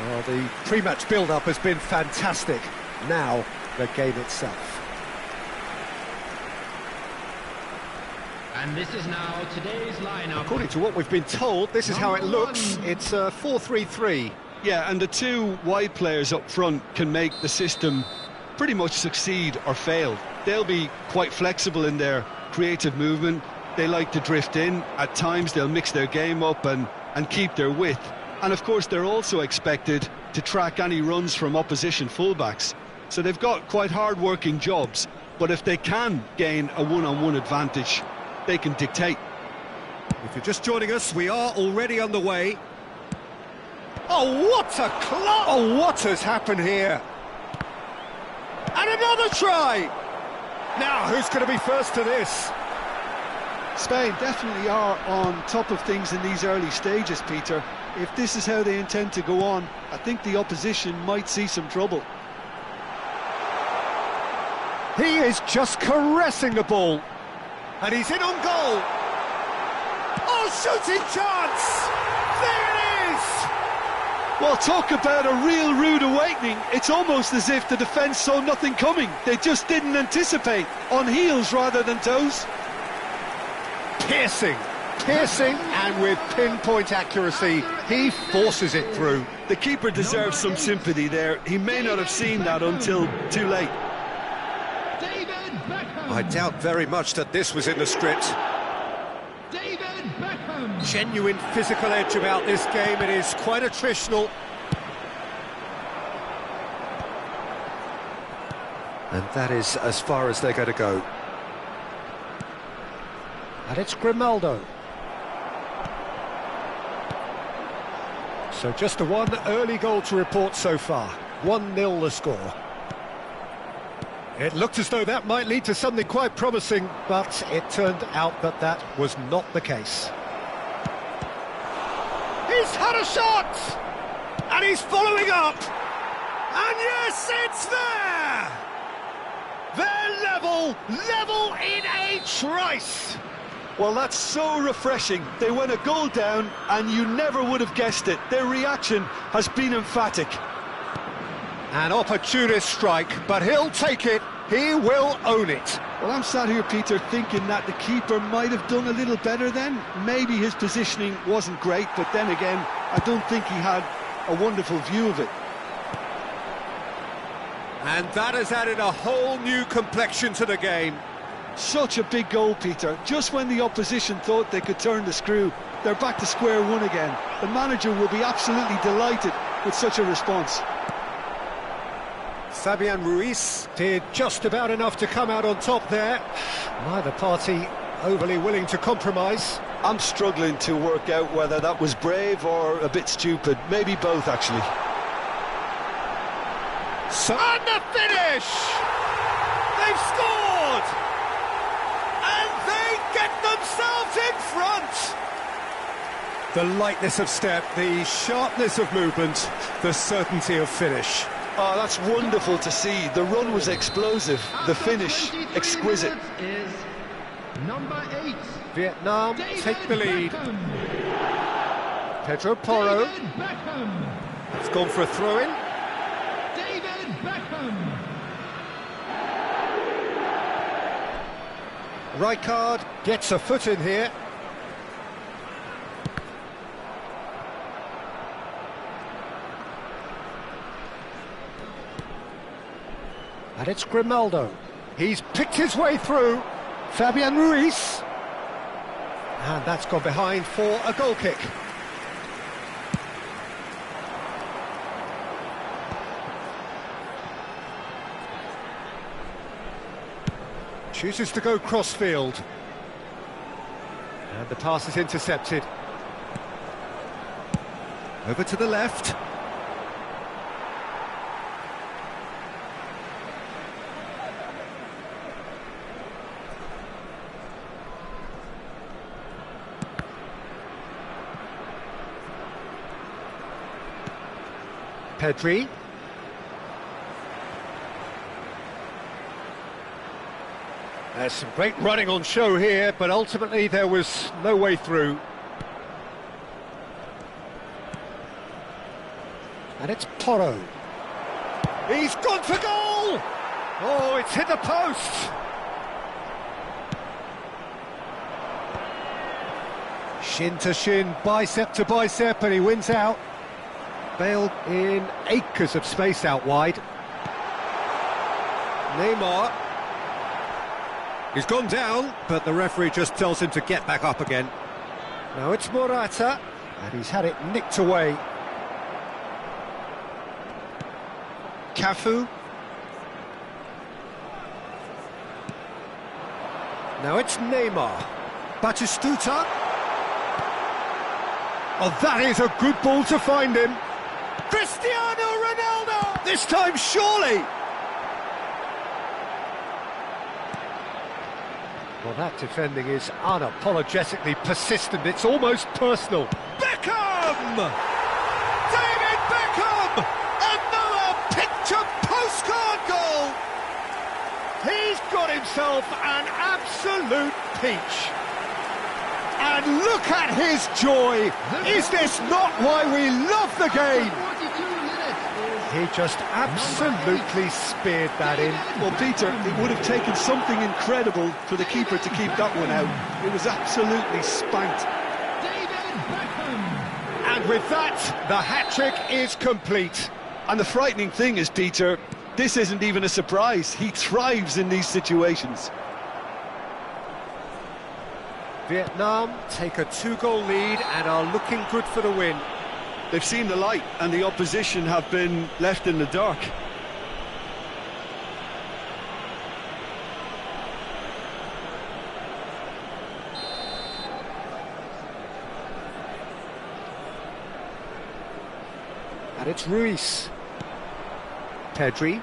Well, the pre-match build-up has been fantastic. Now, the game itself. And this is now today's lineup. According to what we've been told, this is how it looks. It's a 4-3-3. Yeah, and the two wide players up front can make the system pretty much succeed or fail. They'll be quite flexible in their creative movement. They like to drift in. At times they'll mix their game up and keep their width. And of course they're also expected to track any runs from opposition fullbacks. So they've got quite hard-working jobs. But if they can gain a one-on-one advantage, they can dictate. If you're just joining us, we are already underway. Oh, what a clock! Oh, what has happened here? And another try! Now, who's going to be first to this? Spain definitely are on top of things in these early stages, Peter. If this is how they intend to go on, I think the opposition might see some trouble. He is just caressing the ball. And he's in on goal. Oh, shooting chance! There it is! Well, talk about a real rude awakening. It's almost as if the defence saw nothing coming. They just didn't anticipate. On heels rather than toes. Piercing, and with pinpoint accuracy, he forces it through. The keeper deserves some sympathy there. He may not have seen that until too late. I doubt very much that this was in the script. Genuine physical edge about this game. It is quite attritional. And that is as far as they're going to go. And it's Grimaldo. So just the one early goal to report so far. 1-0 the score. It looked as though that might lead to something quite promising, but it turned out that that was not the case. He's had a shot! And he's following up! And yes, it's there! They're level in a trice! Well, that's so refreshing. They went a goal down, and you never would have guessed it. Their reaction has been emphatic. An opportunist strike, but he'll take it. He will own it. Well, I'm sat here, Peter, thinking that the keeper might have done a little better then. Maybe his positioning wasn't great, but then again, I don't think he had a wonderful view of it. And that has added a whole new complexion to the game. Such a big goal, Peter. Just when the opposition thought they could turn the screw, they're back to square one again. The manager will be absolutely delighted with such a response. Fabian Ruiz did just about enough to come out on top there. Neither party overly willing to compromise. I'm struggling to work out whether that was brave or a bit stupid. Maybe both, actually. So and the finish! They've scored! And they get themselves in front! The lightness of step, the sharpness of movement, the certainty of finish. Oh, that's wonderful to see. The run was explosive, the finish exquisite. Is number 8. Vietnam take the lead. Pedro Porro. It's gone for a throw-in. David Beckham. Rijkaard gets a foot in here. And it's Grimaldo. He's picked his way through. Fabian Ruiz. And that's gone behind for a goal kick. Chooses to go cross-field. And the pass is intercepted. Over to the left. Pedri. There's some great running on show here, but ultimately there was no way through. And it's Porro. He's gone for goal! Oh, it's hit the post! Shin to shin, bicep to bicep, and he wins out. Bale in acres of space out wide. Neymar. He's gone down, but the referee just tells him to get back up again. Now it's Morata, and he's had it nicked away. Cafu. Now it's Neymar. Batistuta. Oh, that is a good ball to find him. Cristiano Ronaldo! This time, surely! Well, that defending is unapologetically persistent. It's almost personal. Beckham! David Beckham! Another picture postcard goal! He's got himself an absolute peach. And look at his joy! Is this not why we love the game? He just absolutely speared that in. Well, Peter, it would have taken something incredible for the keeper to keep that one out. It was absolutely spanked. And with that, the hat-trick is complete. And the frightening thing is, Peter, this isn't even a surprise. He thrives in these situations. Vietnam take a 2-goal lead and are looking good for the win. They've seen the light and the opposition have been left in the dark. And it's Ruiz. Pedri.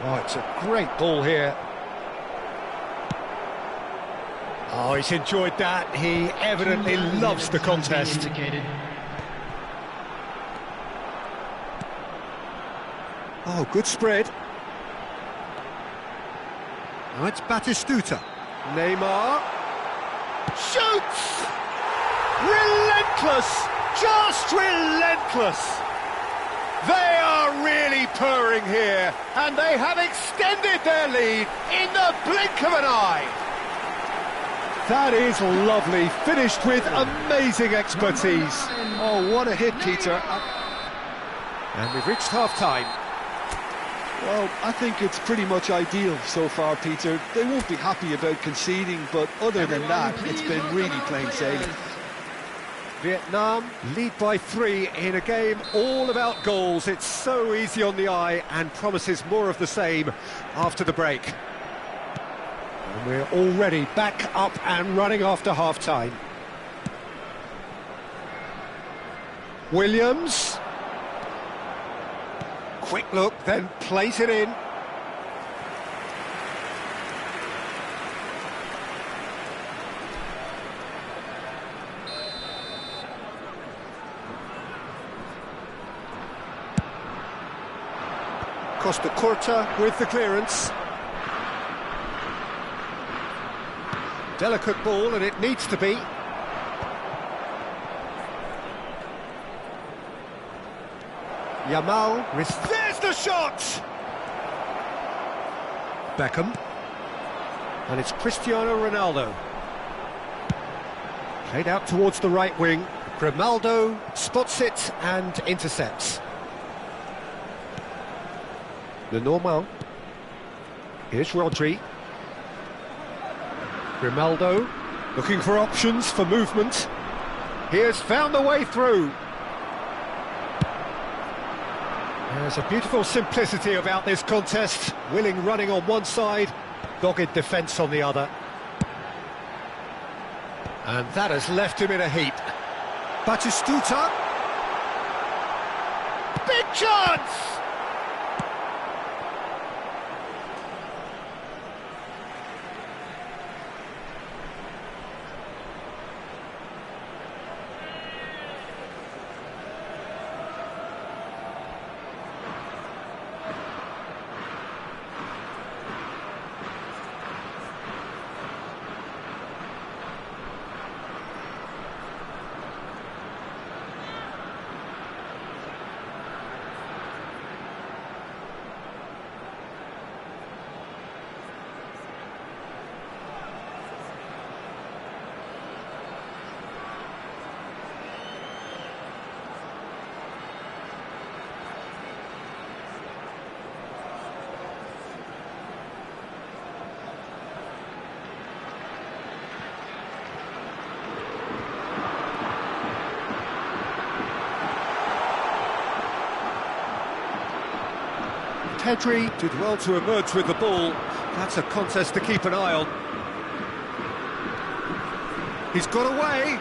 Oh, it's a great ball here. Oh, he's enjoyed that. He evidently loves the contest. Oh, good spread. Now it's Batistuta. Neymar. Shoots! Relentless! Just relentless! They are really purring here, and they have extended their lead in the blink of an eye. That is lovely, finished with amazing expertise. Oh, what a hit, Peter. And we've reached half-time. Well, I think it's pretty much ideal so far, Peter. They won't be happy about conceding, but other than that, it's been really plain sailing. Vietnam lead by 3 in a game all about goals. It's so easy on the eye and promises more of the same after the break. And we're already back up and running after half-time. Williams. Quick look, then plays it in. Costa Curta with the clearance. Delicate ball, and it needs to be. Yamal, there's the shot! Beckham. And it's Cristiano Ronaldo. Played out towards the right wing. Grimaldo spots it and intercepts. Lenormand. Here's Rodri. Grimaldo, looking for options for movement. He has found the way through. There's a beautiful simplicity about this contest. Willing running on one side, dogged defence on the other. And that has left him in a heap. Batistuta. Big chance! Pedri did well to emerge with the ball. That's a contest to keep an eye on. He's got away.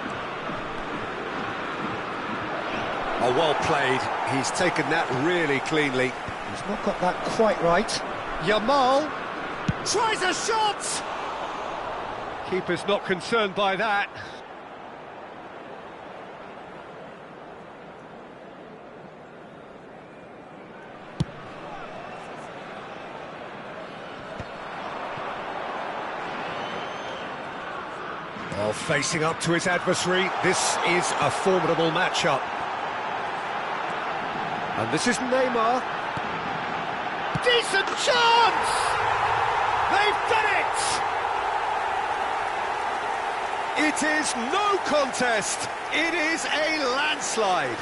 Oh, well played. He's taken that really cleanly. He's not got that quite right. Yamal tries a shot! Keeper's not concerned by that. Well, facing up to his adversary, this is a formidable matchup. And this is Neymar. Decent chance! They've done it! It is no contest. It is a landslide.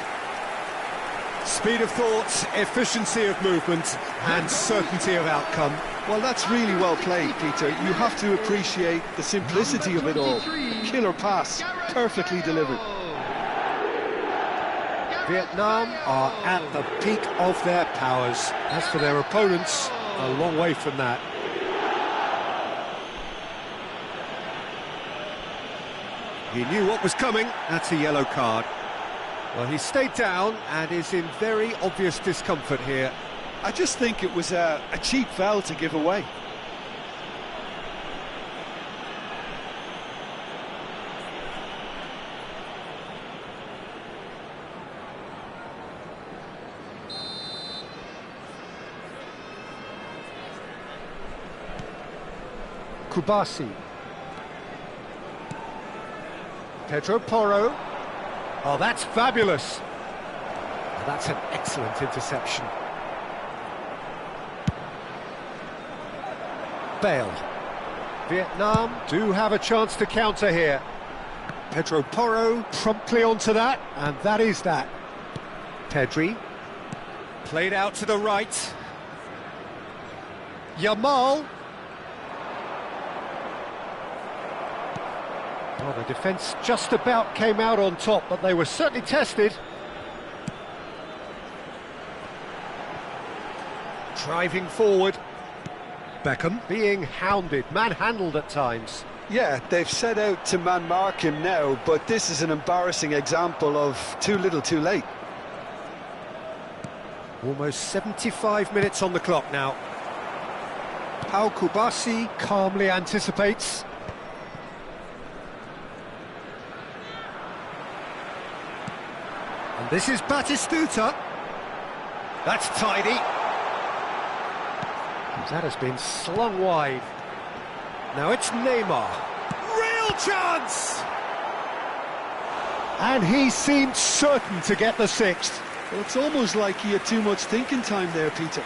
Speed of thought, efficiency of movement, and certainty of outcome. Well, that's really well played, Peter. You have to appreciate the simplicity of it all. Killer pass, perfectly delivered. Vietnam are at the peak of their powers. As for their opponents, a long way from that. He knew what was coming. That's a yellow card. Well, he stayed down and is in very obvious discomfort here. I just think it was a cheap foul to give away. Kubasi. Pedro Porro. Oh, that's fabulous. Oh, that's an excellent interception. Bale. Vietnam do have a chance to counter here. Pedro Porro promptly onto that, and that is that. Pedri. Played out to the right. Yamal. Well, the defence just about came out on top, but they were certainly tested. Driving forward. Beckham being hounded, manhandled at times. Yeah, they've set out to man-mark him now, but this is an embarrassing example of too little too late. Almost 75 minutes on the clock now. Pau Kubasi calmly anticipates. And this is Batistuta. That's tidy. That has been slung wide. Now it's Neymar. Real chance! And he seemed certain to get the sixth. Well, it's almost like he had too much thinking time there, Peter.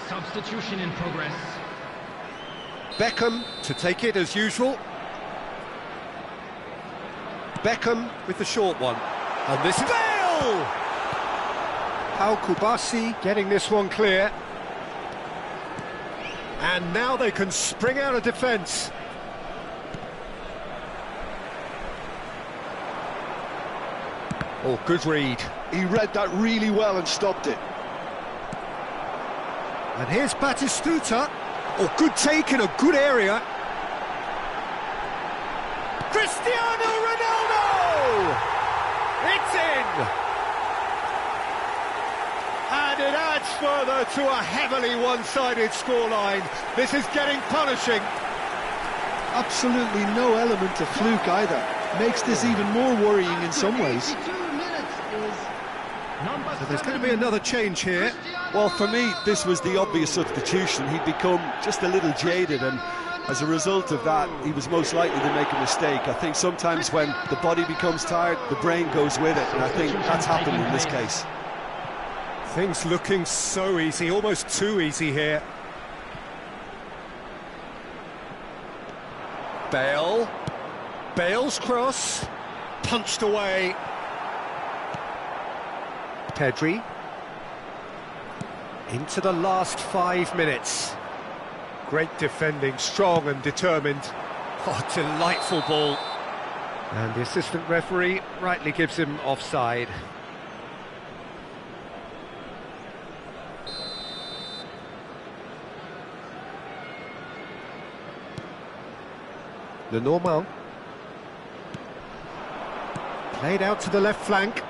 Substitution in progress. Beckham to take it as usual. Beckham with the short one. And this is Bale! Pau Kubasi getting this one clear. And now they can spring out of defence. Oh, good read. He read that really well and stopped it. And here's Batistuta. Oh, good take in a good area. Cristiano Ronaldo! It's in! And it adds further to a heavily one-sided scoreline. This is getting punishing. Absolutely no element of fluke either. Makes this even more worrying in some ways. So there's going to be another change here. Well, for me, this was the obvious substitution. He'd become just a little jaded, and as a result of that, he was most likely to make a mistake. I think sometimes when the body becomes tired, the brain goes with it, and I think that's happened in this case. Things looking so easy, almost too easy here. Bale. Bale's cross. Punched away. Pedri. Into the last 5 minutes. Great defending, strong and determined. Oh, delightful ball. And the assistant referee rightly gives him offside. The normal. Played out to the left flank.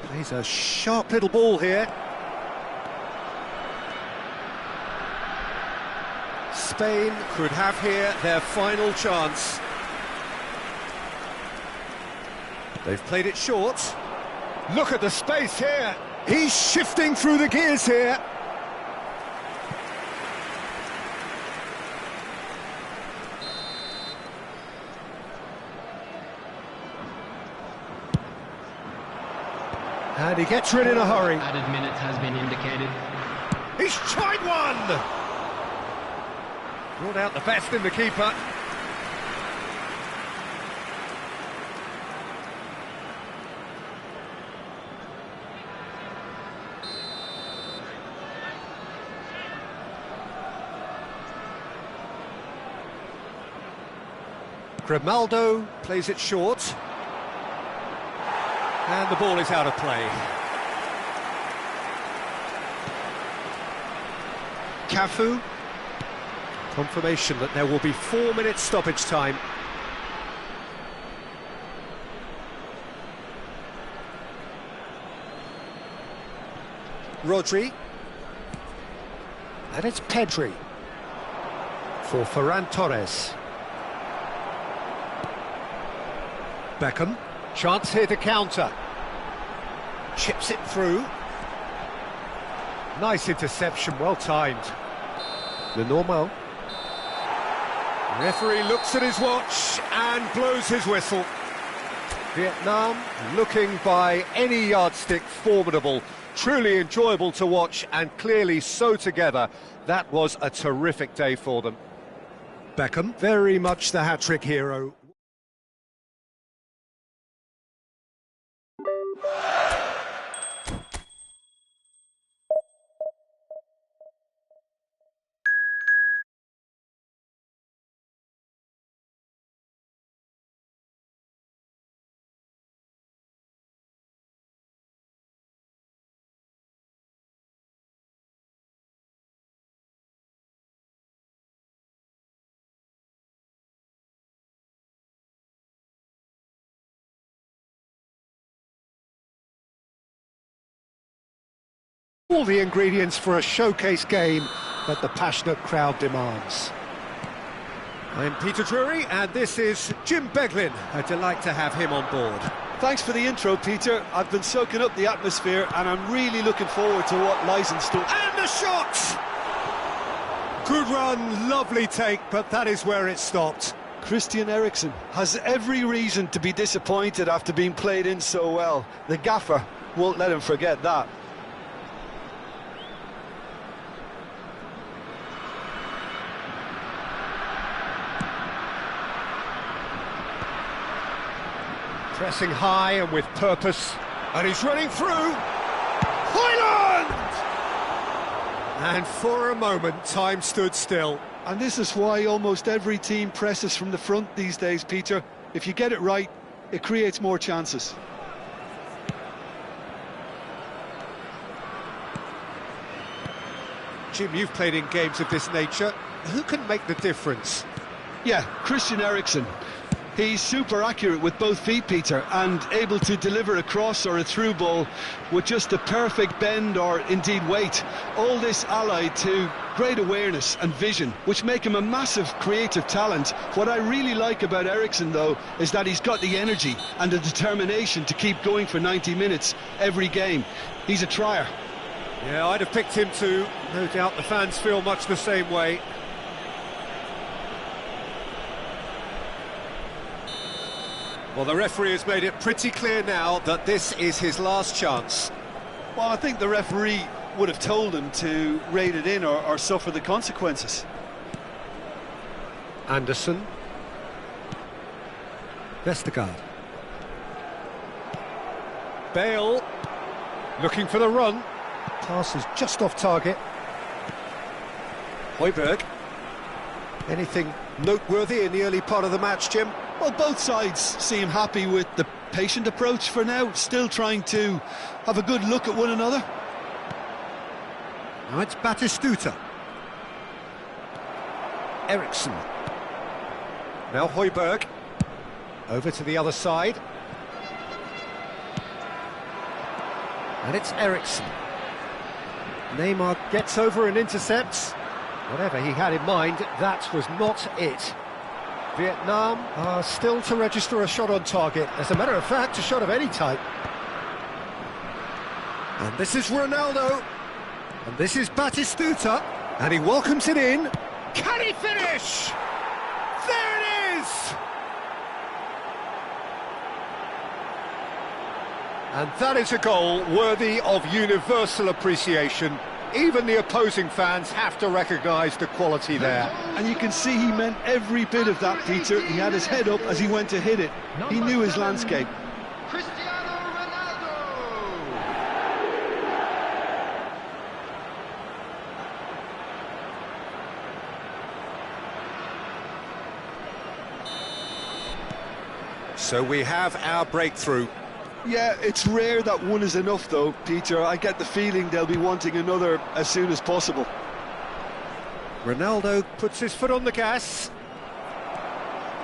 Plays a sharp little ball here. Spain could have here their final chance. They've played it short. Look at the space here. He's shifting through the gears here. And he gets rid in a hurry. Added minute has been indicated. He's tried one! Brought out the best in the keeper. Grimaldo plays it short. And the ball is out of play. Cafu. Confirmation that there will be 4 minutes stoppage time. Rodri. And it's Pedri. For Ferran Torres. Beckham. Chance here to counter. Chips it through. Nice interception, well timed. The normal. Referee looks at his watch and blows his whistle. Vietnam looking by any yardstick formidable. Truly enjoyable to watch and clearly so together. That was a terrific day for them. Beckham, very much the hat-trick hero. All the ingredients for a showcase game that the passionate crowd demands. I'm Peter Drury, and this is Jim Beglin. A delight to have him on board. Thanks for the intro, Peter. I've been soaking up the atmosphere, and I'm really looking forward to what lies in store. And the shot! Good run, lovely take, but that is where it stopped. Christian Eriksen has every reason to be disappointed after being played in so well. The gaffer won't let him forget that. Pressing high and with purpose, and he's running through. Højlund! And for a moment, time stood still. And this is why almost every team presses from the front these days, Peter. If you get it right, it creates more chances. Jim, you've played in games of this nature. Who can make the difference? Yeah, Christian Eriksen. He's super accurate with both feet, Peter, and able to deliver a cross or a through ball with just the perfect bend or indeed weight. All this allied to great awareness and vision, which make him a massive creative talent. What I really like about Eriksen, though, is that he's got the energy and the determination to keep going for 90 minutes every game. He's a trier. Yeah, I'd have picked him too. No doubt the fans feel much the same way. Well, the referee has made it pretty clear now that this is his last chance. Well, I think the referee would have told him to rate it in or suffer the consequences. Anderson. Vestergaard. Bale. Looking for the run. Pass is just off target. Højbjerg. Anything noteworthy in the early part of the match, Jim? Well, both sides seem happy with the patient approach for now, still trying to have a good look at one another. Now it's Batistuta. Eriksson. Now Højbjerg. Over to the other side. And it's Eriksson. Neymar gets over and intercepts. Whatever he had in mind, that was not it. Vietnam are still to register a shot on target. As a matter of fact, a shot of any type. And this is Ronaldo. And this is Batistuta. And he welcomes it in. Can he finish? There it is! And that is a goal worthy of universal appreciation. Even the opposing fans have to recognise the quality there. And you can see he meant every bit of that, Peter. He had his head up as he went to hit it. He knew his landscape. Cristiano Ronaldo. So we have our breakthrough. Yeah, it's rare that one is enough, though, Peter. I get the feeling they'll be wanting another as soon as possible. Ronaldo puts his foot on the gas.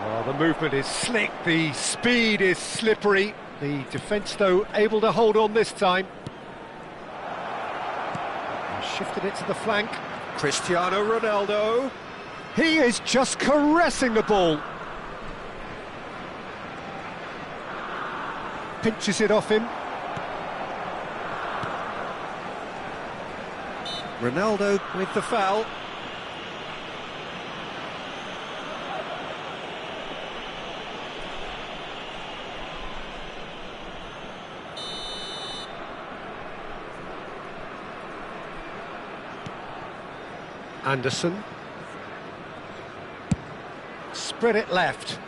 Oh, the movement is slick, the speed is slippery. The defence, though, able to hold on this time. And shifted it to the flank. Cristiano Ronaldo. He is just caressing the ball. Pinches it off him. Ronaldo with the foul. Anderson. Spread it left.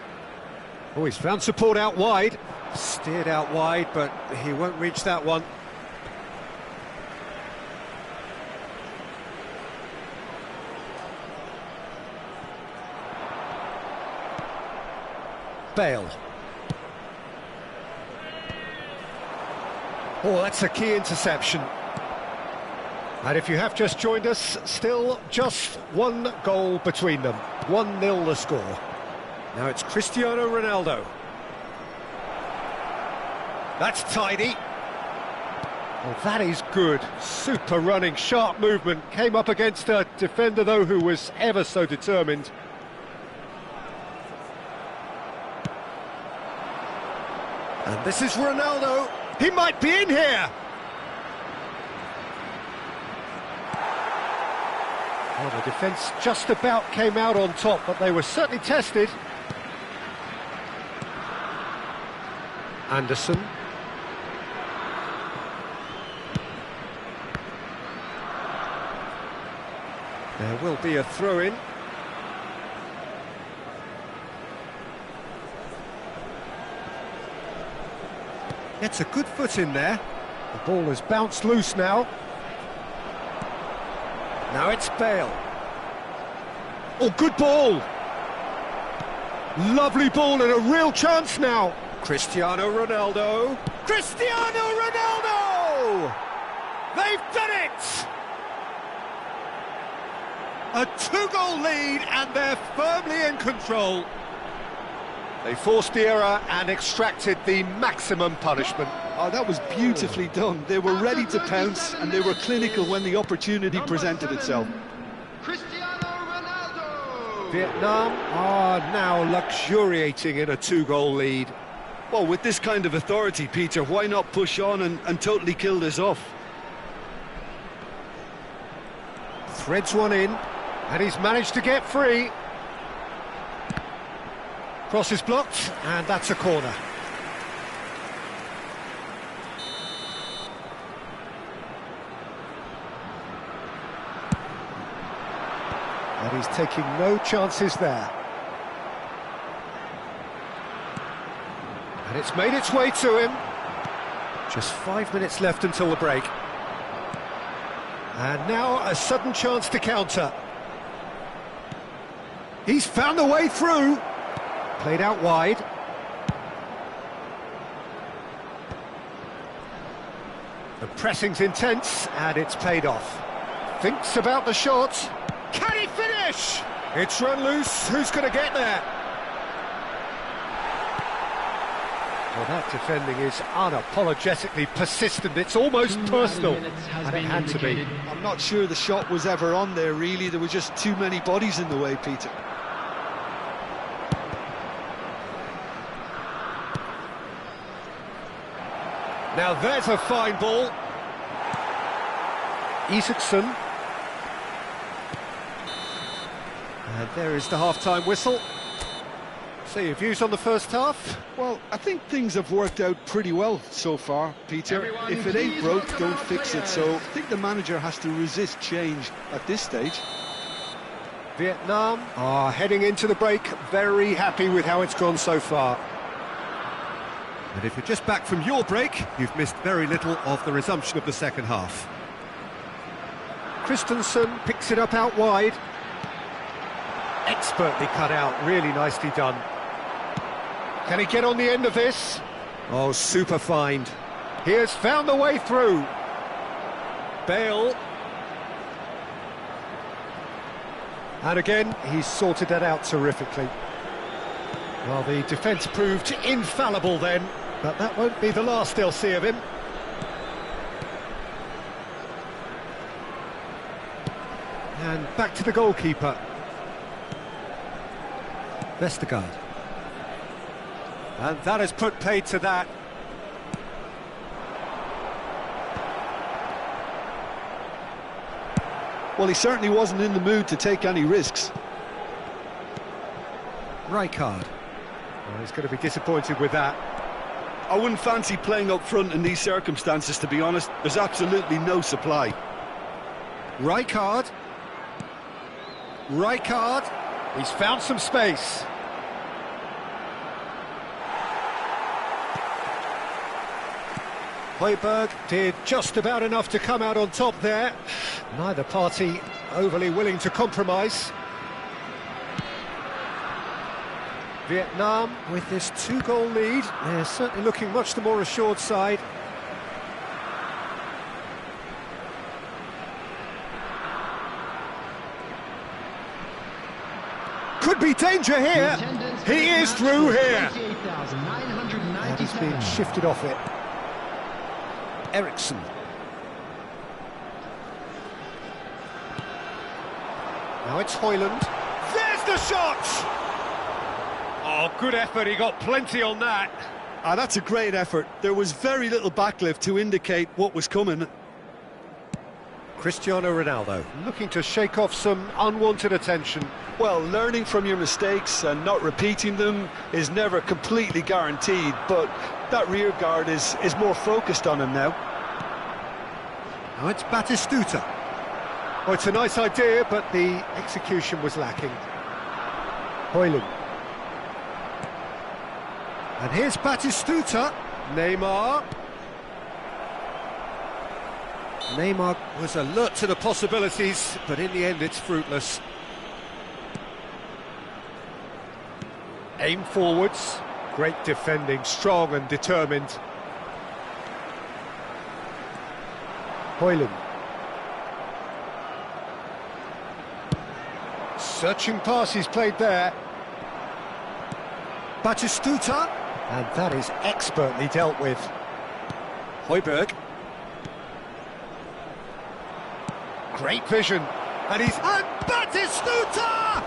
Oh, he's found support out wide. Steered out wide, but he won't reach that one. Bale. Oh, that's a key interception. And if you have just joined us, still just one goal between them. 1-0 the score. Now it's Cristiano Ronaldo. That's tidy. Well, that is good. Super running, sharp movement. Came up against a defender, though, who was ever so determined. And this is Ronaldo. He might be in here. Well, the defence just about came out on top, but they were certainly tested. Anderson. There will be a throw-in. Gets a good foot in there. The ball has bounced loose now. Now it's Bale. Oh, good ball! Lovely ball and a real chance now. Cristiano Ronaldo. Cristiano Ronaldo! They've done it! A 2-goal lead and they're firmly in control. They forced the error and extracted the maximum punishment. Oh, that was beautifully done. They were ready to pounce and they were clinical when the opportunity presented itself. Cristiano Ronaldo. Vietnam are now luxuriating in a 2-goal lead. Well, with this kind of authority, Peter, why not push on and totally kill this off? Threads one in, and he's managed to get free. Cross is blocked, and that's a corner. And he's taking no chances there. And it's made its way to him. Just 5 minutes left until the break. And now a sudden chance to counter. He's found a way through. Played out wide. The pressing's intense, and it's paid off. Thinks about the shot. Can he finish? It's run loose. Who's going to get there? Well, that defending is unapologetically persistent. It's almost personal, and it had to be. I'm not sure the shot was ever on there, really. There were just too many bodies in the way, Peter. Now there's a fine ball. Isaacson. And there is the half-time whistle. So your views on the first half? Well, I think things have worked out pretty well so far, Peter. If it ain't broke, don't fix it. So I think the manager has to resist change at this stage. Vietnam are heading into the break, very happy with how it's gone so far. And if you're just back from your break, you've missed very little of the resumption of the second half. Christensen picks it up out wide. Expertly cut out, really nicely done. Can he get on the end of this? Oh, super find. He has found the way through. Bale. And again, he's sorted that out terrifically. Well, the defence proved infallible then, but that won't be the last they'll see of him. And back to the goalkeeper. Vestergaard. And that has put paid to that. Well, he certainly wasn't in the mood to take any risks. Rijkaard. Well, he's going to be disappointed with that. I wouldn't fancy playing up front in these circumstances, to be honest. There's absolutely no supply. Rijkaard. Rijkaard. He's found some space. Højbjerg did just about enough to come out on top there. Neither party overly willing to compromise. Vietnam with this 2-goal lead. They're certainly looking much the more assured side. Could be danger here. He is through here. And he's being shifted off it. Eriksson. Now it's Højlund. There's the shot! Oh, good effort, he got plenty on that. That's a great effort. There was very little backlift to indicate what was coming. Cristiano Ronaldo, looking to shake off some unwanted attention. Well, learning from your mistakes and not repeating them is never completely guaranteed, but that rear guard is more focused on him now. Now it's Batistuta. Oh, it's a nice idea, but the execution was lacking. Højlund. And here's Batistuta. Neymar. Neymar was alert to the possibilities, but in the end it's fruitless. Aim forwards. Great defending, strong and determined. Højlund. Searching pass he's played there. Batistuta. And that is expertly dealt with. Højbjerg. Great vision. And he's... And Batistuta!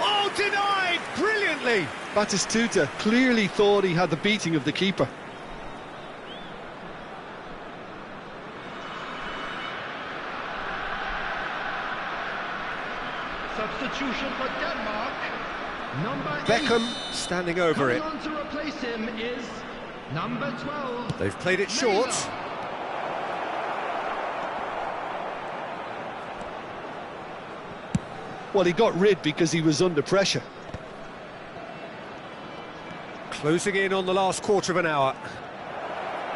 Oh, denied brilliantly. Batistuta clearly thought he had the beating of the keeper. Substitution for Denmark. Number Beckham 8. standing over it. Coming on to replace him is number 12. They've played it short. Well, he got rid because he was under pressure. Closing in on the last quarter of an hour.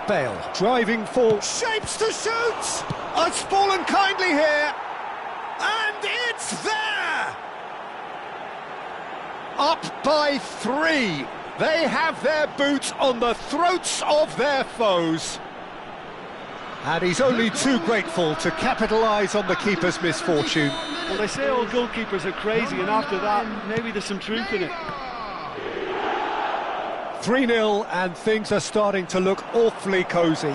Bale driving full. Shapes to shoot! It's fallen kindly here. And it's there! Up by 3. They have their boots on the throats of their foes. And he's only too grateful to capitalise on the keeper's misfortune. Well, they say all goalkeepers are crazy, and after that, maybe there's some truth in it. 3-0, and things are starting to look awfully cosy.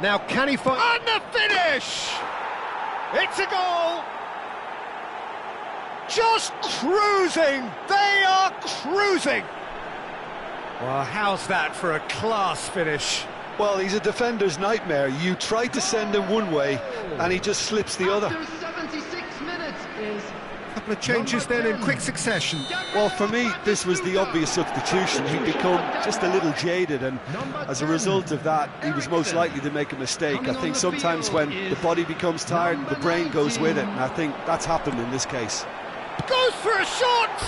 Now, can he find... And the finish! It's a goal! Just cruising! They are cruising! Well, how's that for a class finish? Well, he's a defender's nightmare. You try to send him one way, and he just slips the other. After 76 minutes is... A couple of changes then in quick succession. Well, for me, this was the obvious substitution. He'd become just a little jaded, and as a result of that, he was most likely to make a mistake. I think sometimes when the body becomes tired, the brain goes with it, and I think that's happened in this case. Goes for a shot!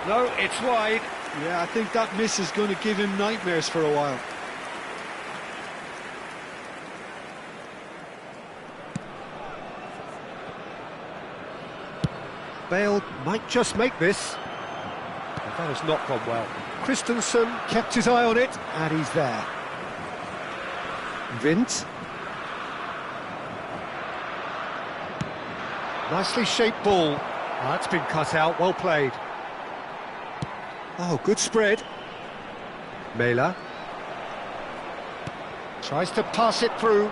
No, it's wide. Yeah, I think that miss is going to give him nightmares for a while. Bale might just make this. But that has not gone well. Christensen kept his eye on it, and he's there. Vint. Nicely shaped ball. Oh, that's been cut out, well played. Oh, good spread. Mela. Tries to pass it through.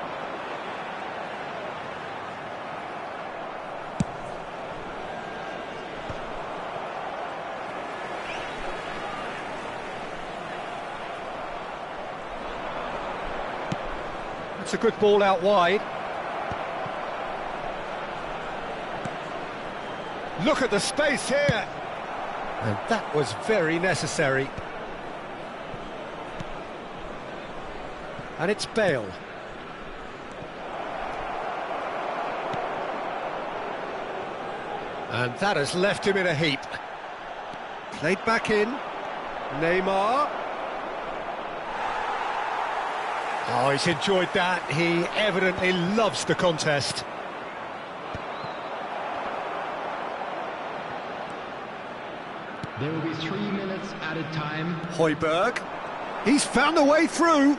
It's a good ball out wide. Look at the space here. And that was very necessary. And it's Bale. And that has left him in a heap. Played back in. Neymar. Oh, he's enjoyed that. He evidently loves the contest. There will be 3 minutes added time. Højbjerg. He's found a way through.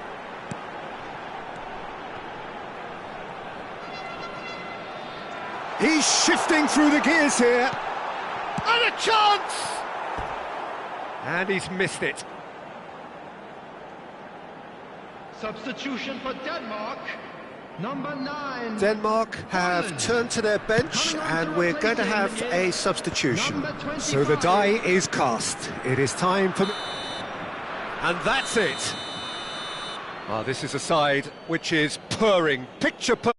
He's shifting through the gears here. And a chance! And he's missed it. Substitution for Denmark. Number 9. Denmark have turned to their bench, and we're going to have a substitution. So the die is cast. It is time for... And that's it. Well, this is a side which is purring, picture perfect.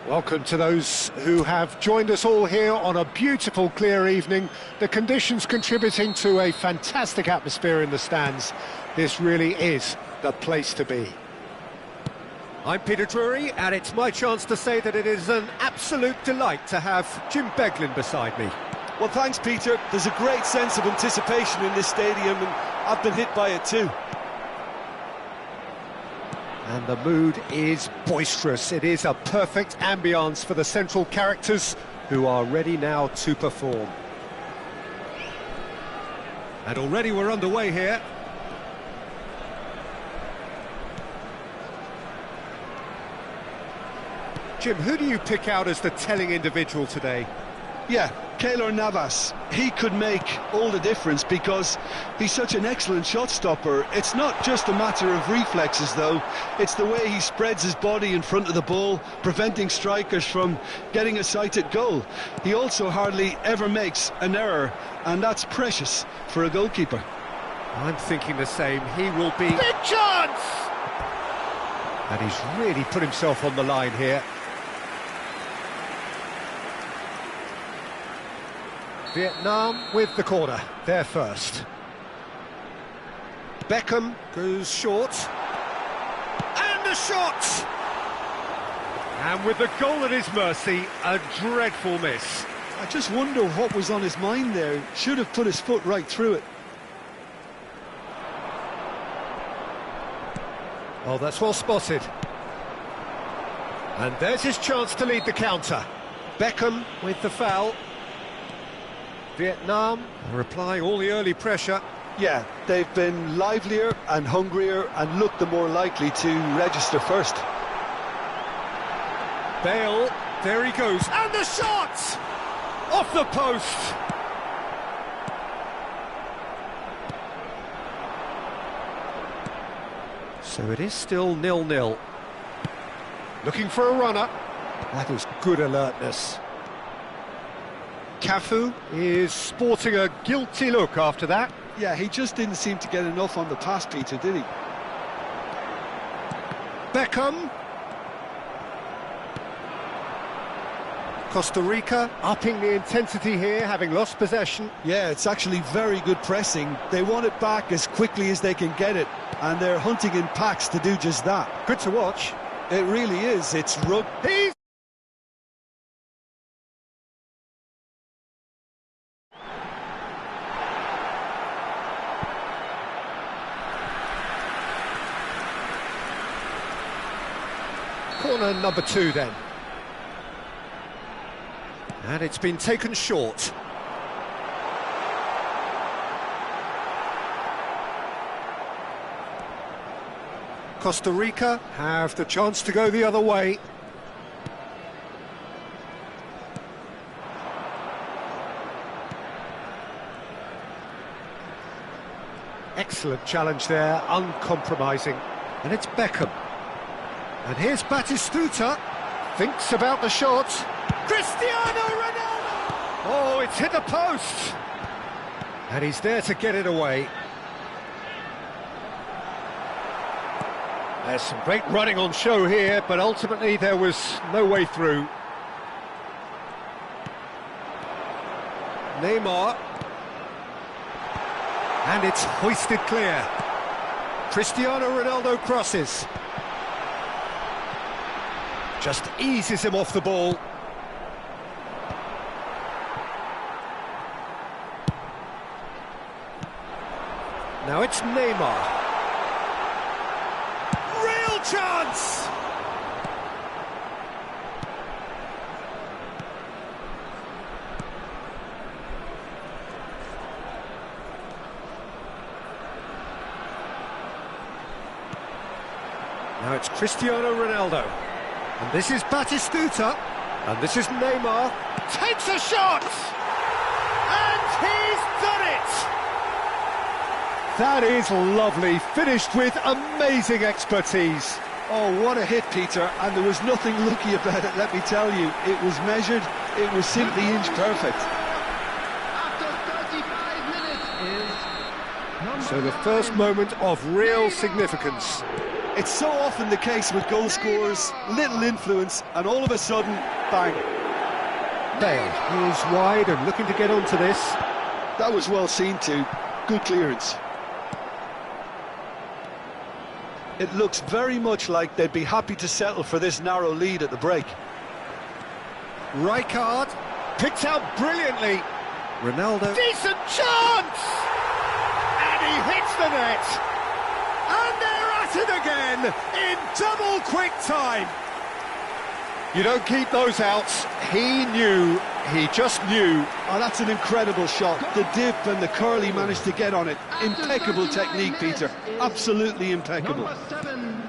Welcome to those who have joined us all here on a beautiful, clear evening. The conditions contributing to a fantastic atmosphere in the stands. This really is the place to be. I'm Peter Drury, and it's my chance to say that it is an absolute delight to have Jim Beglin beside me. Well, thanks, Peter. There's a great sense of anticipation in this stadium, and I've been hit by it too. And the mood is boisterous. It is a perfect ambience for the central characters who are ready now to perform. And already we're underway here. Jim, who do you pick out as the telling individual today? Yeah, Keylor Navas. He could make all the difference because he's such an excellent shot stopper. It's not just a matter of reflexes, though. It's the way he spreads his body in front of the ball, preventing strikers from getting a sighted goal. He also hardly ever makes an error, and that's precious for a goalkeeper. I'm thinking the same. He will be... Big chance! And he's really put himself on the line here. Vietnam with the corner. They're first. Beckham goes short. And a shot! And with the goal at his mercy, a dreadful miss. I just wonder what was on his mind there. Should have put his foot right through it. Oh, that's well spotted. And there's his chance to lead the counter. Beckham with the foul. Vietnam are applying all the early pressure. Yeah, they've been livelier and hungrier and looked the more likely to register first. Bale, there he goes, and the shot! Off the post! So it is still 0-0. Looking for a runner. That was good alertness. Cafu is sporting a guilty look after that. Yeah, he just didn't seem to get enough on the pass, Peter, did he? Beckham. Costa Rica upping the intensity here, having lost possession. Yeah, it's actually very good pressing. They want it back as quickly as they can get it, and they're hunting in packs to do just that. Good to watch. It really is. It's He's... Corner number 2 then. And it's been taken short. Costa Rica have the chance to go the other way. Excellent challenge there, uncompromising. And it's Beckham. And here's Batistuta. Thinks about the shot. Cristiano Ronaldo! Oh, it's hit the post! And he's there to get it away. There's some great running on show here, but ultimately there was no way through. Neymar. And it's hoisted clear. Cristiano Ronaldo crosses. Just eases him off the ball. Now it's Neymar. Real chance! Now it's Cristiano Ronaldo. And this is Batistuta. And this is Neymar. Takes a shot! And he's done it! That is lovely, finished with amazing expertise. Oh, what a hit, Peter, and there was nothing lucky about it, let me tell you. It was measured, it was simply inch perfect. After 35 minutes is So the first moment of real significance. It's so often the case with goal scorers, little influence, and all of a sudden, bang. Bale is wide and looking to get onto this. That was well seen too, good clearance. It looks very much like they'd be happy to settle for this narrow lead at the break. Rijkaard picked out brilliantly. Ronaldo. Decent chance! And he hits the net. And they're at it again in double quick time. You don't keep those outs. He knew, he just knew. Oh, that's an incredible shot. The dip and the curl he managed to get on it. Impeccable technique, Peter. Absolutely impeccable. number 7,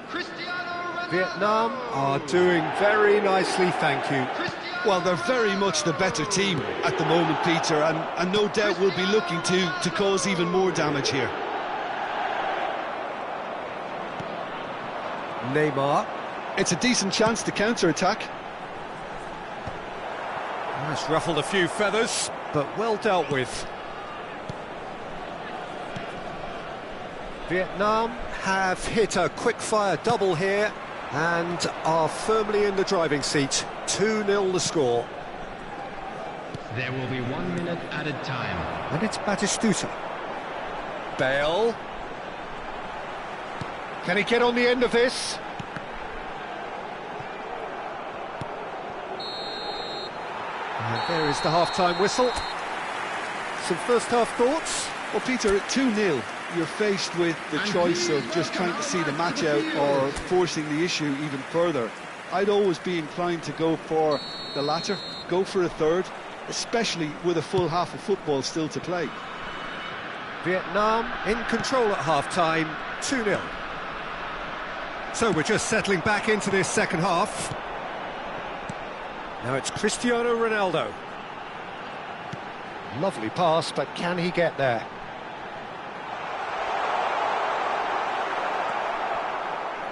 Cristiano Ronaldo. Vietnam are doing very nicely, thank you. Well, they're very much the better team at the moment, Peter, and no doubt will be looking to cause even more damage here. Neymar. It's a decent chance to counter-attack. That's ruffled a few feathers, but well dealt with. Vietnam have hit a quick-fire double here and are firmly in the driving seat. 2-0 the score. There will be 1 minute added time. And it's Batistuta. Bale. Can he get on the end of this? And there is the half-time whistle. Some first-half thoughts? Well, Peter, at 2-0, you're faced with the choice of just trying to see the match out or forcing the issue even further. I'd always be inclined to go for the latter, go for a third, especially with a full half of football still to play. Vietnam in control at half-time, 2-0. So we're just settling back into this second half. Now it's Cristiano Ronaldo. Lovely pass, but can he get there?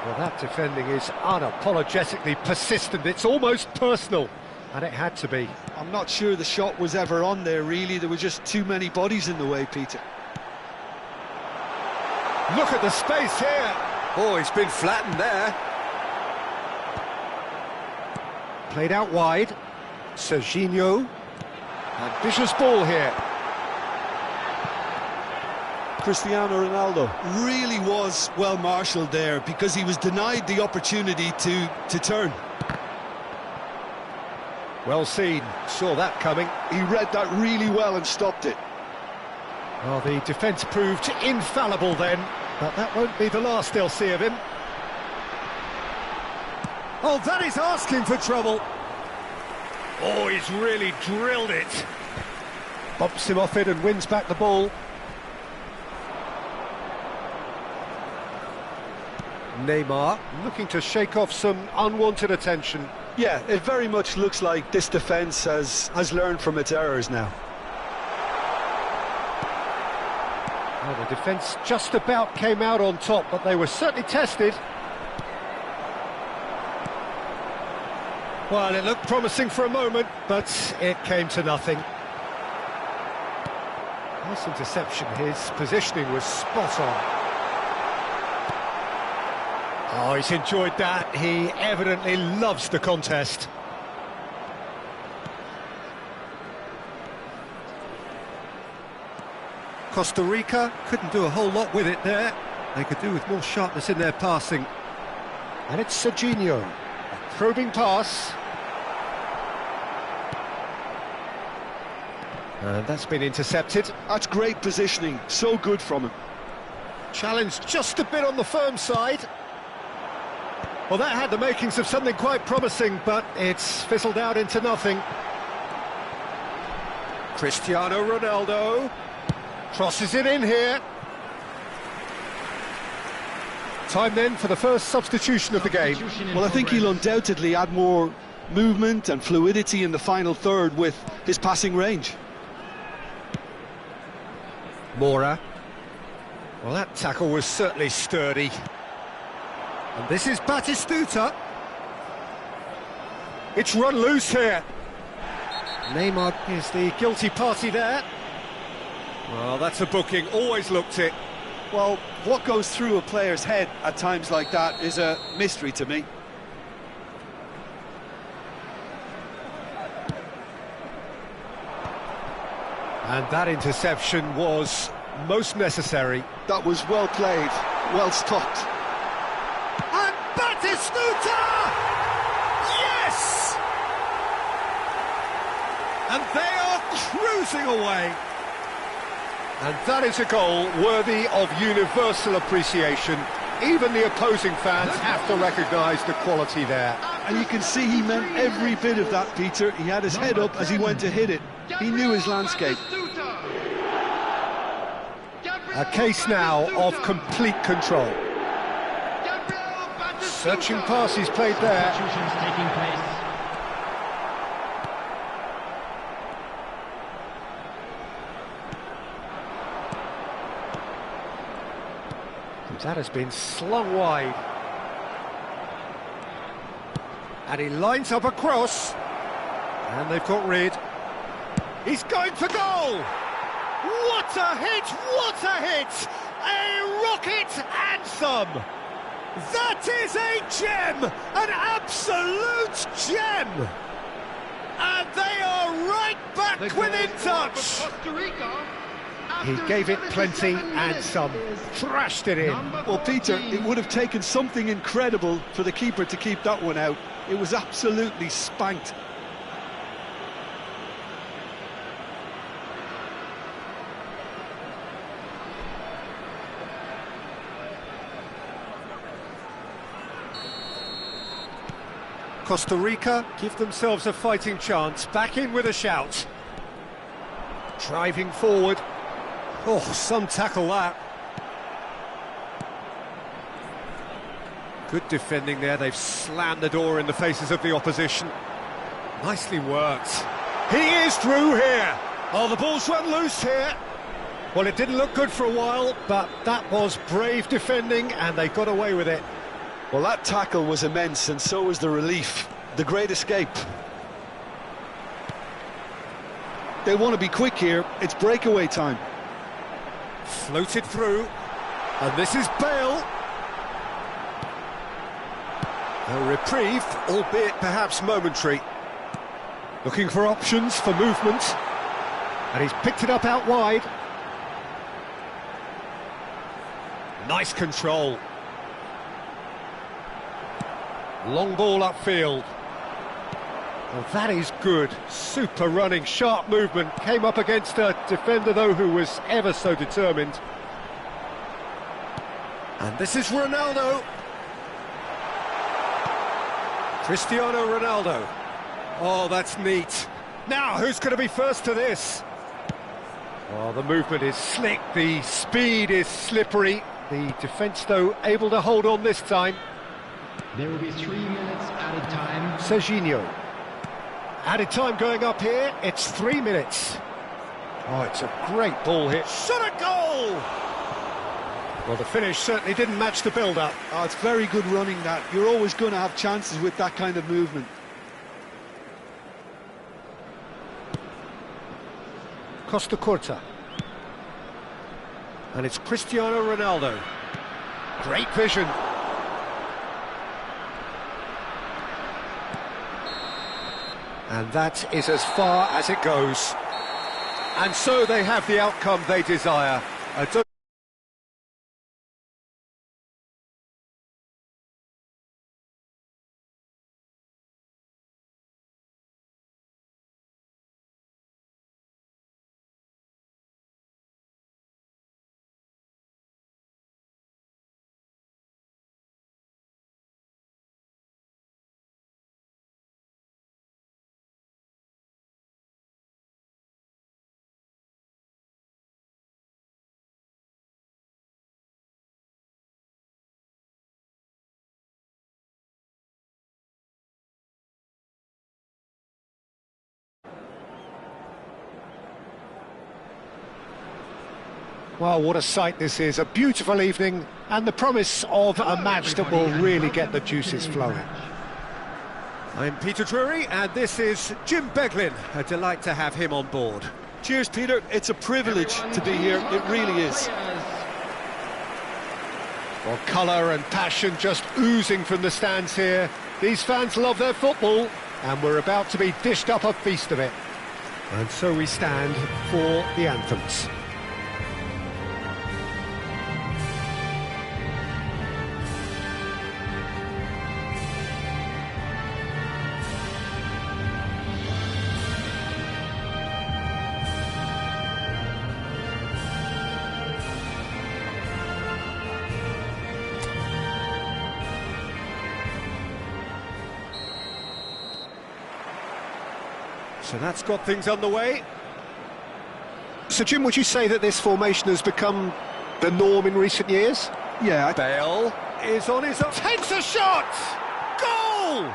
Well, that defending is unapologetically persistent. It's almost personal, and it had to be. I'm not sure the shot was ever on there, really. There were just too many bodies in the way, Peter. Look at the space here. Oh, he's been flattened there. Played out wide. Serginho. Ambitious ball here. Cristiano Ronaldo really was well marshalled there because he was denied the opportunity to turn. Well seen, saw that coming. He read that really well and stopped it. Well, the defence proved infallible then, but that won't be the last they'll see of him. Oh, that is asking for trouble. Oh, he's really drilled it. Bumps him off it and wins back the ball. Neymar looking to shake off some unwanted attention. Yeah, it very much looks like this defence has learned from its errors now. Well, the defence just about came out on top, but they were certainly tested. Well, it looked promising for a moment, but it came to nothing. Nice interception. His positioning was spot on. Oh, he's enjoyed that. He evidently loves the contest. Costa Rica couldn't do a whole lot with it there. They could do with more sharpness in their passing. And it's Serginho. A probing pass. And that's been intercepted. That's great positioning, so good from him. Challenged just a bit on the firm side. Well, that had the makings of something quite promising, but it's fizzled out into nothing. Cristiano Ronaldo crosses it in here. Time then for the first substitution of the game. Well, I think he'll undoubtedly add more movement and fluidity in the final third with his passing range. Mora. Well, that tackle was certainly sturdy. And this is Batistuta. It's run loose here. Neymar is the guilty party there. Well, that's a booking, always looked it. Well, what goes through a player's head at times like that is a mystery to me. And that interception was most necessary. That was well played, well stopped. And Batistuta! Yes! And they are cruising away. And that is a goal worthy of universal appreciation. Even the opposing fans have to recognise the quality there. And you can see he meant every bit of that, Peter. He had his head up as he went to hit it. He knew his landscape. A case now of complete control. Searching passes played there. Taking place. That has been slung wide. And he lines up a cross. And they've got rid. He's going for goal! What a hit! What a hit! A rocket some. That is a gem, an absolute gem. And they are right back within touch. Costa Rica. He gave it plenty and some, thrashed it in. Well, Peter, it would have taken something incredible for the keeper to keep that one out. It was absolutely spanked. Costa Rica give themselves a fighting chance, back in with a shout. Driving forward. Oh, some tackle that. Good defending there, they've slammed the door in the faces of the opposition. Nicely worked. He is through here. Oh, the ball's run loose here. Well, it didn't look good for a while, but that was brave defending and they got away with it. Well, that tackle was immense, and so was the relief. The great escape. They want to be quick here. It's breakaway time. Floated through, and this is Bale. A reprieve, albeit perhaps momentary. Looking for options for movement, and he's picked it up out wide. Nice control. Long ball upfield. Well, that is good. Super running, sharp movement. Came up against a defender, though, who was ever so determined. And this is Ronaldo. Cristiano Ronaldo. Oh, that's neat. Now, who's going to be first to this? Oh, the movement is slick. The speed is slippery. The defence, though, able to hold on this time. There will be 3 minutes added time. Serginho. Added time going up here, it's 3 minutes. Oh, it's a great ball hit. Shot a goal! Well, the finish certainly didn't match the build-up. Oh, it's very good running, that. You're always going to have chances with that kind of movement. Costa Curta. And it's Cristiano Ronaldo. Great vision. And that is as far as it goes. And so they have the outcome they desire. Well, what a sight this is, a beautiful evening and the promise of a match that will really get the juices flowing. I'm Peter Drury and this is Jim Beglin. A delight to have him on board. Cheers, Peter. It's a privilege to be here. It really is. Well, colour and passion just oozing from the stands here. These fans love their football and we're about to be dished up a feast of it. And so we stand for the anthems. So that's got things underway. So, Jim, would you say that this formation has become the norm in recent years? Yeah. Bale is on his own. Takes a shot! Goal!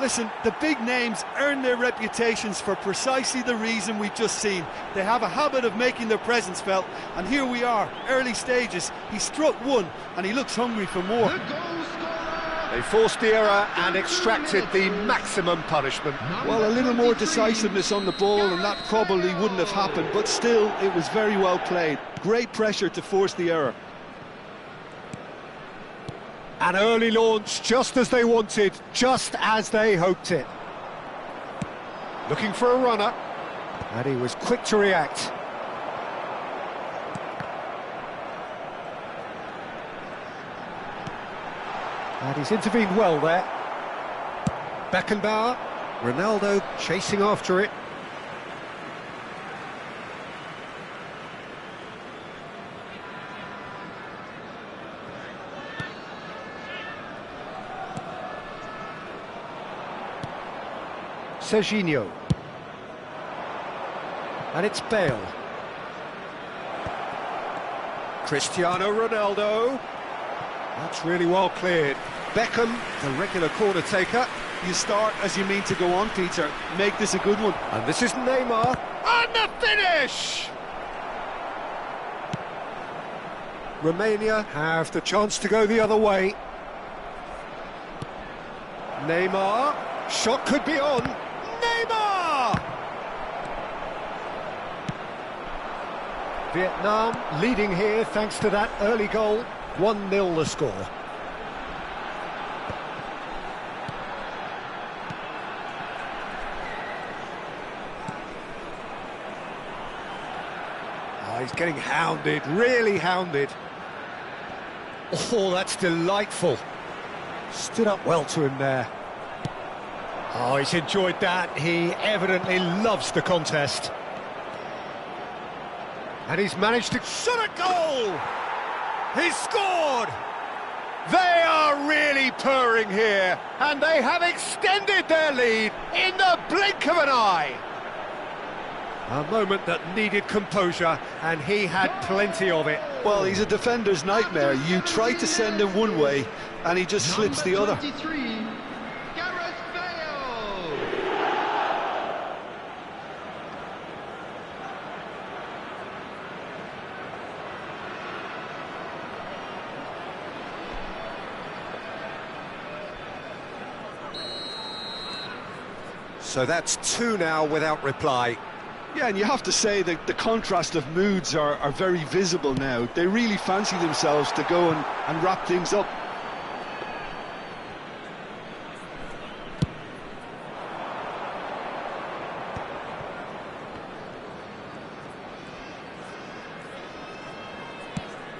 Listen, the big names earn their reputations for precisely the reason we've just seen. They have a habit of making their presence felt, and here we are, early stages. He struck one, and he looks hungry for more. They forced the error and extracted the maximum punishment. Well, a little more decisiveness on the ball and that probably wouldn't have happened, but still, it was very well played. Great pressure to force the error. An early launch, just as they wanted, just as they hoped it. Looking for a runner, and he was quick to react. And he's intervened well there. Beckenbauer, Ronaldo chasing after it. Serginho. And it's Bale. Cristiano Ronaldo. That's really well cleared. Beckham, the regular corner taker. You start as you mean to go on, Peter. Make this a good one. And this is Neymar. And the finish! Romania have the chance to go the other way. Neymar. Shot could be on. Neymar! Vietnam leading here thanks to that early goal. 1-0 the score. Oh, he's getting hounded, really hounded. Oh, that's delightful. Stood up well to him there. Oh, he's enjoyed that. He evidently loves the contest. And he's managed to shot a goal! He's scored! They are really purring here, and they have extended their lead in the blink of an eye. A moment that needed composure, and he had plenty of it. Well, he's a defender's nightmare. You try to send him one way, and he just slips the other. 23, Gareth Bale. So that's 2 now without reply. Yeah, and you have to say that the contrast of moods are very visible now. They really fancy themselves to go and wrap things up.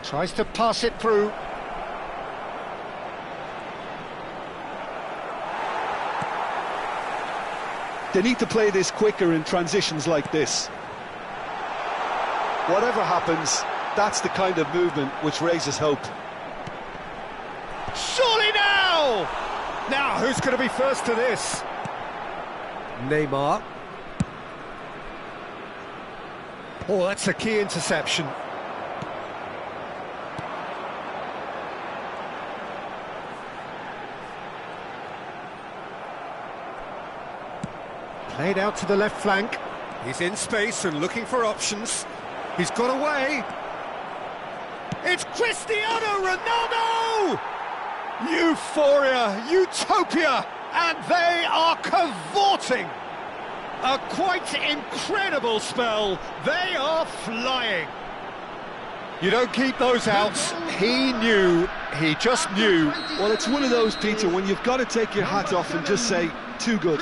Tries to pass it through. They need to play this quicker in transitions like this. Whatever happens, that's the kind of movement which raises hope. Surely now! Now, who's going to be first to this? Neymar. Oh, that's a key interception. Played out to the left flank. He's in space and looking for options. He's got away. It's Cristiano Ronaldo! Euphoria, utopia, and they are cavorting. A quite incredible spell. They are flying. You don't keep those outs. He knew, he just knew. Well, it's one of those, Peter, when you've got to take your hat off and just say, too good.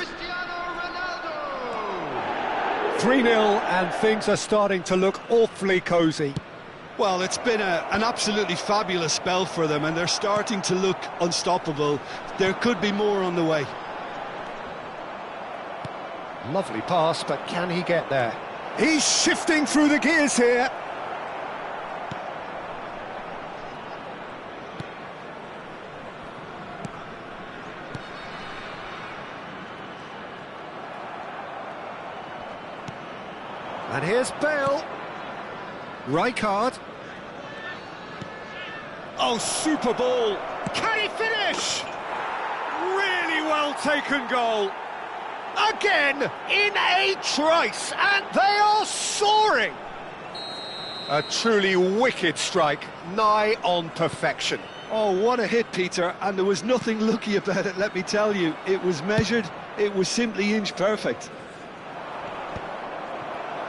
3-0, and things are starting to look awfully cosy. Well, it's been an absolutely fabulous spell for them, and they're starting to look unstoppable. There could be more on the way. Lovely pass, but can he get there? He's shifting through the gears here. And here's Bale. Rijkaard. Oh, super ball. Can he finish? Really well taken goal. Again, in a trice, and they are soaring. A truly wicked strike, nigh on perfection. Oh, what a hit, Peter, and there was nothing lucky about it, let me tell you. It was measured, it was simply inch perfect.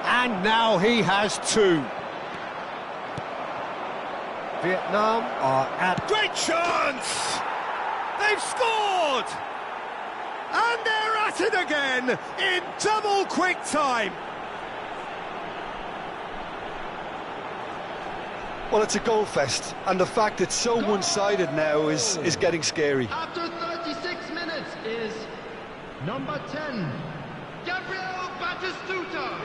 And now he has 2. Vietnam are at... Great chance! They've scored! And they're at it again in double quick time. Well, it's a goal fest, and the fact it's so one-sided now is getting scary. After 36 minutes is number 10, Gabriel Batistuta.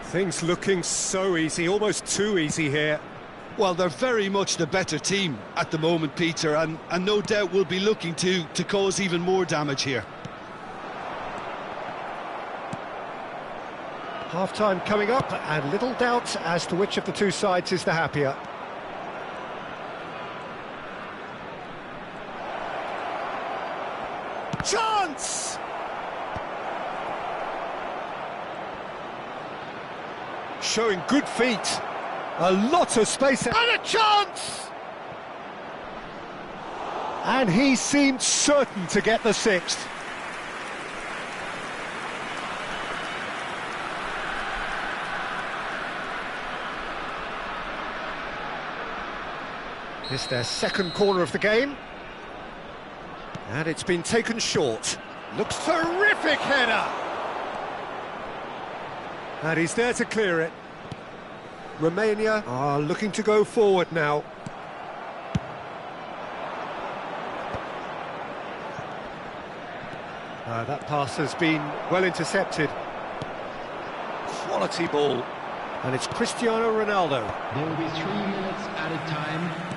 Things looking so easy, almost too easy here. Well, they're very much the better team at the moment, Peter, and no doubt will be looking to cause even more damage here. Half-time coming up, and little doubt as to which of the two sides is the happier. Chance! Showing good feet. A lot of space. And a chance! And he seemed certain to get the sixth. This is their second corner of the game. And it's been taken short. Looks terrific header! And he's there to clear it. Romania are looking to go forward now. That pass has been well intercepted. Quality ball. And it's Cristiano Ronaldo. There will be 3 minutes added time.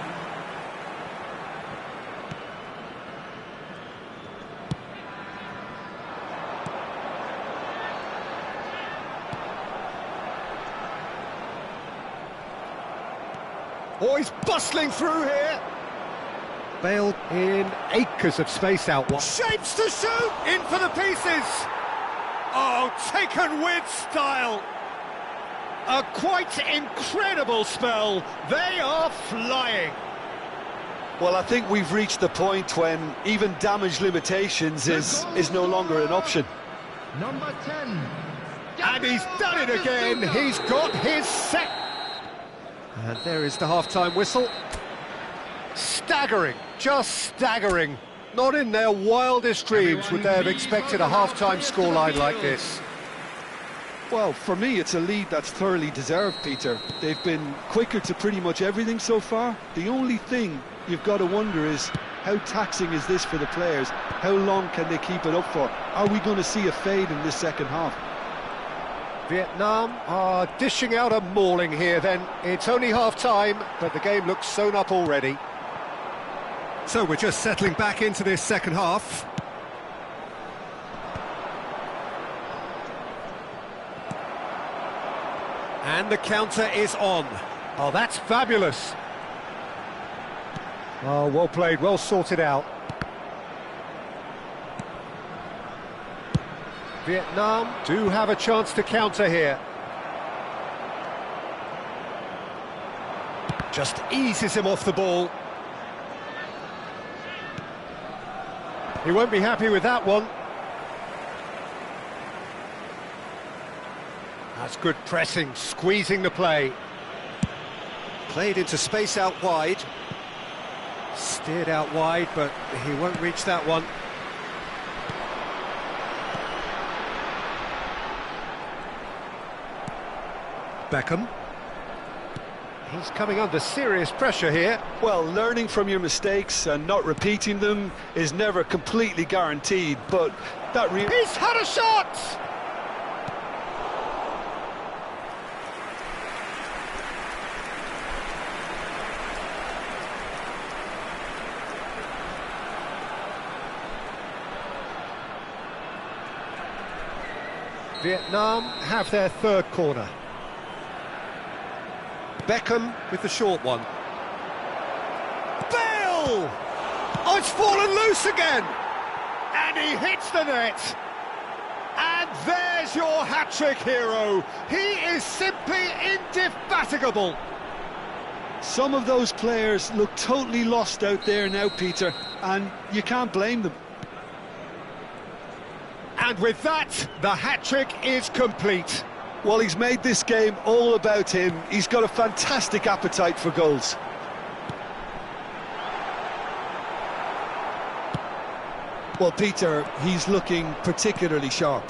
Oh, he's bustling through here. Bale in acres of space out wide. Shapes to shoot! In for the pieces! Oh, taken with style! A quite incredible spell. They are flying. Well, I think we've reached the point when even damage limitations is no longer an option. Number 10. And he's done it again. He's got his set. And there is the half-time whistle. Staggering, just staggering. Not in their wildest dreams would they have expected a half-time scoreline like this. Well, for me, it's a lead that's thoroughly deserved, Peter. They've been quicker to pretty much everything so far. The only thing you've got to wonder is, how taxing is this for the players? How long can they keep it up for? Are we going to see a fade in this second half? Vietnam are dishing out a mauling here then. It's only half-time, but the game looks sewn up already. So we're just settling back into this second half. And the counter is on. Oh, that's fabulous. Oh, well played, well sorted out. Vietnam do have a chance to counter here. Just eases him off the ball. He won't be happy with that one. That's good pressing, squeezing the play. Played into space out wide. Steered out wide, but he won't reach that one. Beckham. He's coming under serious pressure here. Well, learning from your mistakes and not repeating them is never completely guaranteed, but that really... He's had a shot! Vietnam have their third corner. Beckham with the short one. Bale! Oh, it's fallen loose again! And he hits the net! And there's your hat-trick hero! He is simply indefatigable! Some of those players look totally lost out there now, Peter, and you can't blame them. And with that, the hat-trick is complete. Well, he's made this game all about him. He's got a fantastic appetite for goals. Well, Peter, he's looking particularly sharp.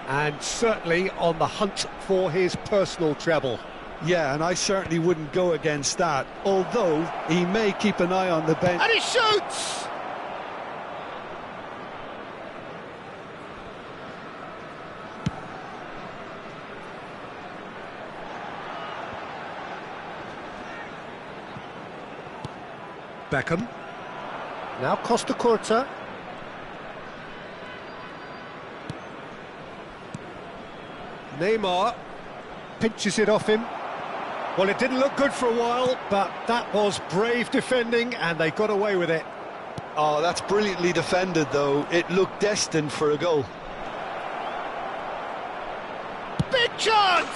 And certainly on the hunt for his personal treble. Yeah, and I certainly wouldn't go against that, although he may keep an eye on the bench. And he shoots! Beckham. Now Costa Curta. Neymar pinches it off him. Well, it didn't look good for a while, but that was brave defending, and they got away with it. Oh, that's brilliantly defended, though. It looked destined for a goal. Big chance!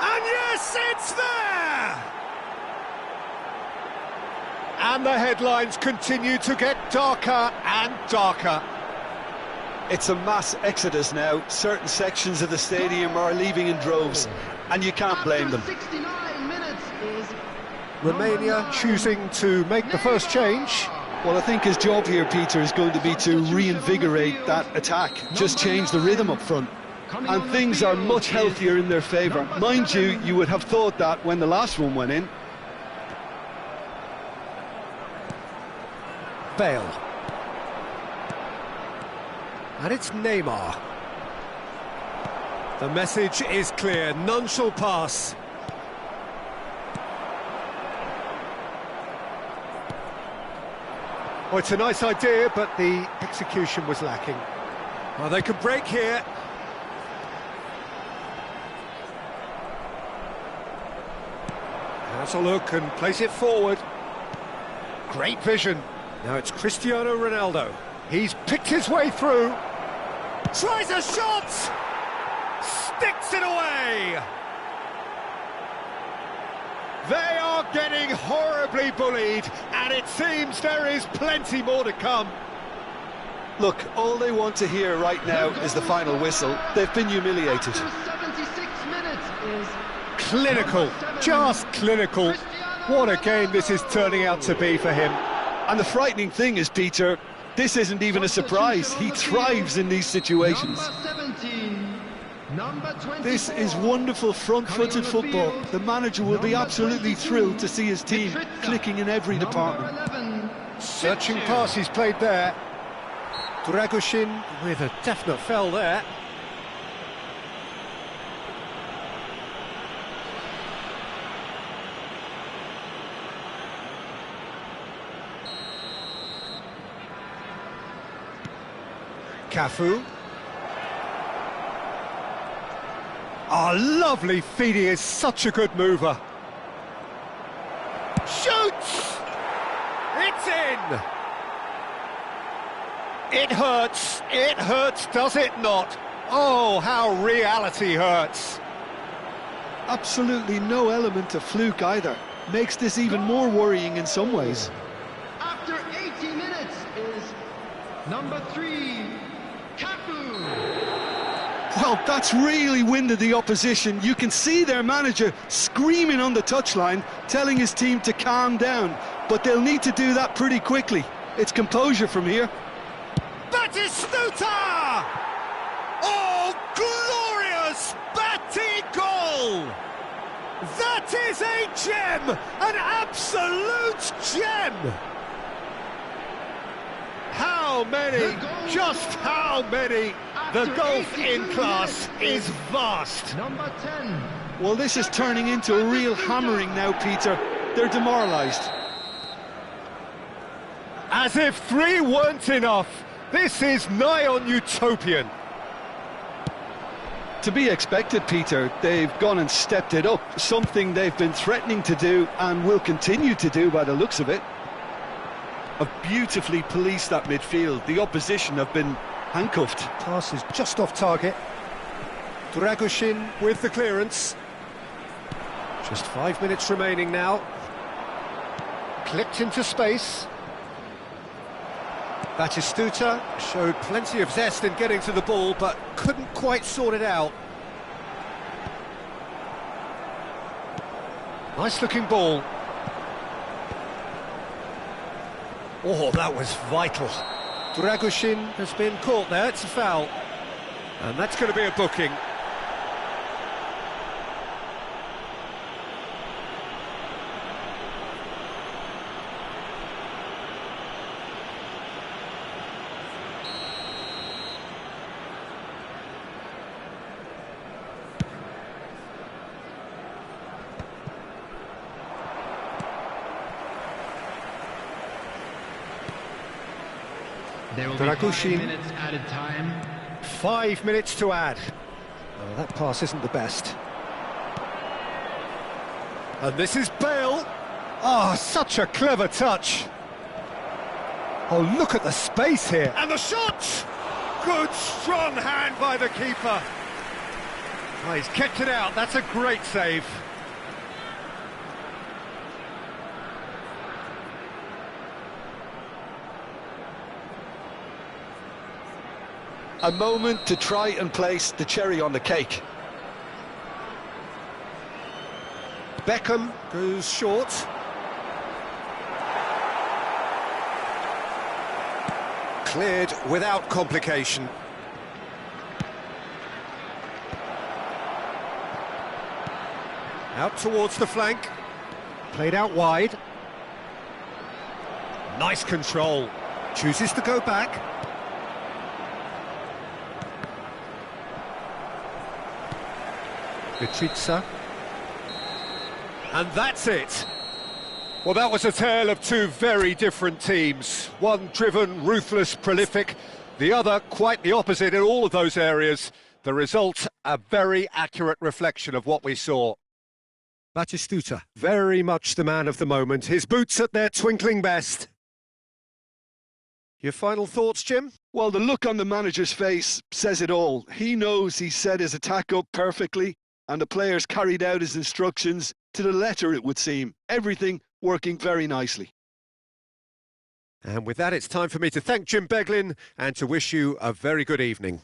And yes, it's there! And the headlines continue to get darker and darker. It's a mass exodus now. Certain sections of the stadium are leaving in droves, and you can't blame them. 69 minutes is Romania choosing to make the first change. Well, I think his job here, Peter, is going to be to reinvigorate that attack, just change the rhythm up front. And things are much healthier in their favour. Mind you, you would have thought that when the last one went in. Bale. And it's Neymar. The message is clear, none shall pass. Well, it's a nice idea, but the execution was lacking. Well, they can break here. Has a look and plays it forward. Great vision. Now it's Cristiano Ronaldo. He's picked his way through. Tries a shot! Sticks it away! They are getting horribly bullied, and it seems there is plenty more to come. Look, all they want to hear right now is the final whistle. They've been humiliated. 76 minutes is Clinical, just clinical. What a game this is turning out to be for him. And the frightening thing is, Peter, this isn't even a surprise. He thrives in these situations. Number 17, number 24. This is wonderful front-footed football. The manager will be absolutely thrilled to see his team clicking in every department. 11, Searching pass he's played there. Dragoshin with a definite foul there. Cafu. Oh, lovely feed, he is such a good mover. Shoots! It's in! It hurts, does it not? Oh, how reality hurts. Absolutely no element of fluke either. Makes this even more worrying in some ways. After 80 minutes is number 3, Cafu. Well, that's really winded the opposition. You can see their manager screaming on the touchline, telling his team to calm down. But they'll need to do that pretty quickly. It's composure from here. Batistuta! Oh, glorious Batty goal! That is a gem! An absolute gem! How many? Just how many? The gulf in class is vast. Number 10. Well, this is turning into a real hammering now, Peter. They're demoralised. As if 3 weren't enough, this is nigh on utopian. To be expected, Peter. They've gone and stepped it up, something they've been threatening to do and will continue to do by the looks of it. Have beautifully policed that midfield. The opposition have been handcuffed. Pass is just off target. Dragoshin with the clearance. Just 5 minutes remaining now. Flicked into space. Batistuta showed plenty of zest in getting to the ball, but couldn't quite sort it out. Nice looking ball. Oh, that was vital. Dragushin has been caught there, it's a foul. And that's going to be a booking. There will be 5 minutes added time. 5 minutes to add. Oh, that pass isn't the best. And this is Bale. Oh, such a clever touch. Oh, look at the space here. And the shot! Good, strong hand by the keeper. Oh, he's kept it out. That's a great save. A moment to try and place the cherry on the cake. Beckham goes short. Cleared without complication. Out towards the flank. Played out wide. Nice control. Chooses to go back. Vitritsa. And that's it. Well, that was a tale of two very different teams. One driven, ruthless, prolific. The other quite the opposite in all of those areas. The result, a very accurate reflection of what we saw. Batistuta, very much the man of the moment. His boots at their twinkling best. Your final thoughts, Jim? Well, the look on the manager's face says it all. He knows he set his attack up perfectly, and the players carried out his instructions to the letter, it would seem. Everything working very nicely. And with that, it's time for me to thank Jim Beglin and to wish you a very good evening.